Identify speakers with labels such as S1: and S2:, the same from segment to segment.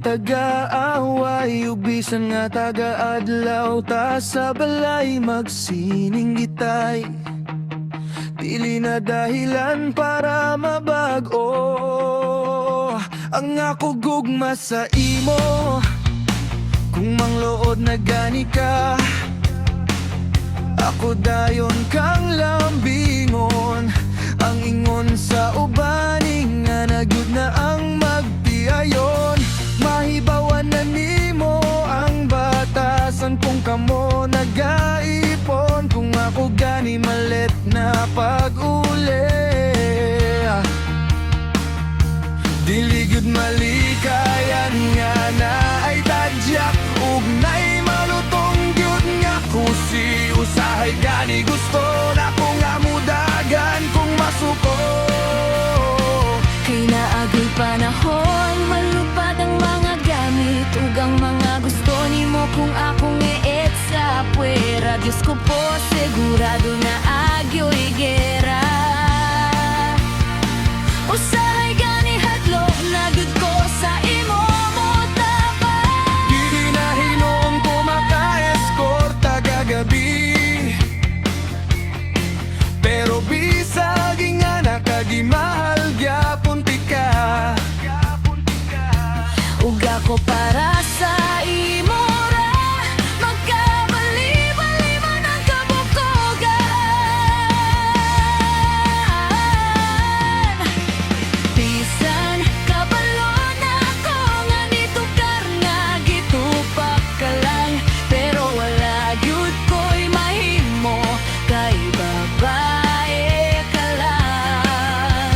S1: taga-away ug bisan nga taga-adlaw ta sa balay magsining gitay. Dili na dahilan para mabag-o ang ako gugma sa imo. Kung manglood na gani ka, ako dayon kang lambingon. Ang ingon sa ubaning nga nagyud na ang magtiayon. Mahibawan na nimo ang batasan kung kamo nagaipon. Kung ako gani malit na pag-uli, dili gyud malikayan nga na ay tadyak ug nay malutong gyud nga kusi. Usahay gani gusto na ko nga mudagan kung masuko.
S2: Kay naagay panahon, malupad ang mga gamit ug ang mga gusto nimo kung akong eet sa puwera. Diyos ko po, sigurado na agyo'y gera. Usahay gani hadlok na gud ko sa imo mo tapat.
S1: Dili na hinuon ko maka-eskorta kagabi, pero bisag nga nakagimahal gyapon ti ka.
S2: Ug ako para sa imo ra magkabali-bali man ang kabukogan. Bisan kabalo na ako nga nitukar nga gitupak ka lang, pero wala gyud ko'y mahimo kay babae ka lang.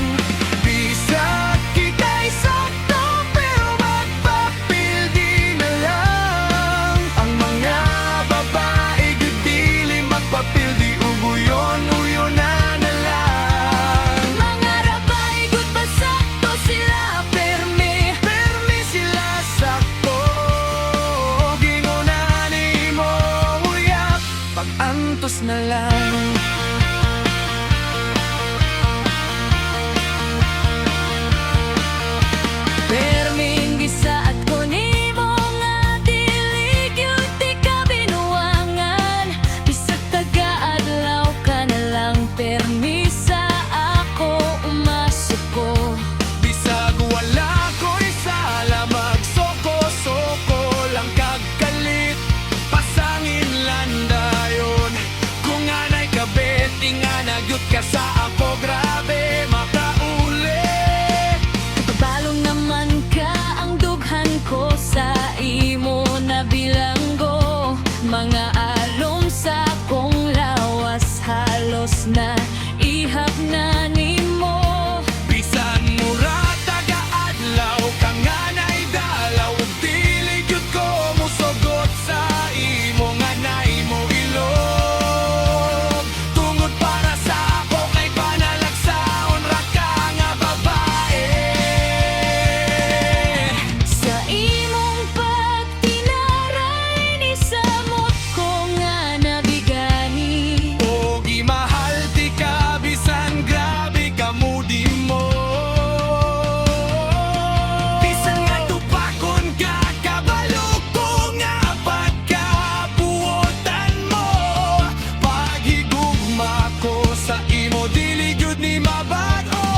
S1: Bisag kita'y sakto pero magpapildi na lang. Ang mga babae gyud dili magpapildi ug uyon na lang.
S2: Mga rabay gud ba sakto sila permi
S1: Sila sakto, gingunahan nimo uyak pag-antos na lang.
S2: perming gisaad ko nimo nga dili gyud ti ka binuangan. Bisag taga-adlaw ka na lang permi sa ako umasuko.
S1: Bisag wala ko'y sala magsoko-soko lang kagkalit pasangin landayon. Kung anay kabet nga nagyud ka sa ako, grabe makauli.
S2: Kabalong naman ka ang dughan ko sa imo na bilanggo. Mga alom sa kong lawas halos na ihap na nimo.
S1: Bisan mura taga-adlaw ka nga nay dalaw, dili gyud ko musugot sa imo nga nay mo ilog. Tungod para sa ako kay panalagsaon ra ka nga babae.
S2: Sa imong pagtinaray ni samot ko nga nabigani.
S1: O gimahal ti ka bisan grabe ka mudi mo. Bisan nga tupakon ka kabalo ko nga pagkabuotan mo. Paghigugma ko sa imo dili gyud ni mabag-o.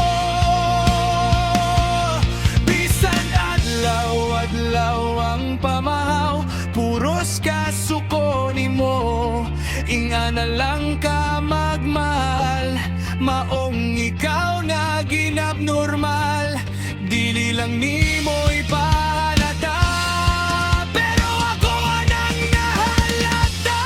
S1: Bisan adlaw-adlaw ang pamahaw, puros ka suko nimo. Inga na lang ka magmahal, maong ikaw na ginabnormal. Dili lang nimo ipahalata, pero ako anang nahalata.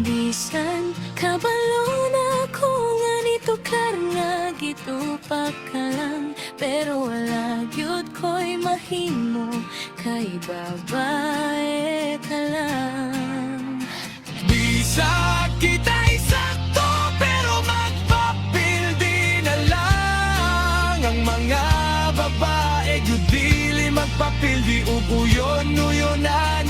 S2: Bisan kabalo na ko nga nitukar nga gitupak ka lang, pero wala gyud ko'y mahimo kay babae ka lang.
S1: Bisag kita'y sakto pero magpapildi na lang. Ang mga babae gyud dili magpapildi ug uyon na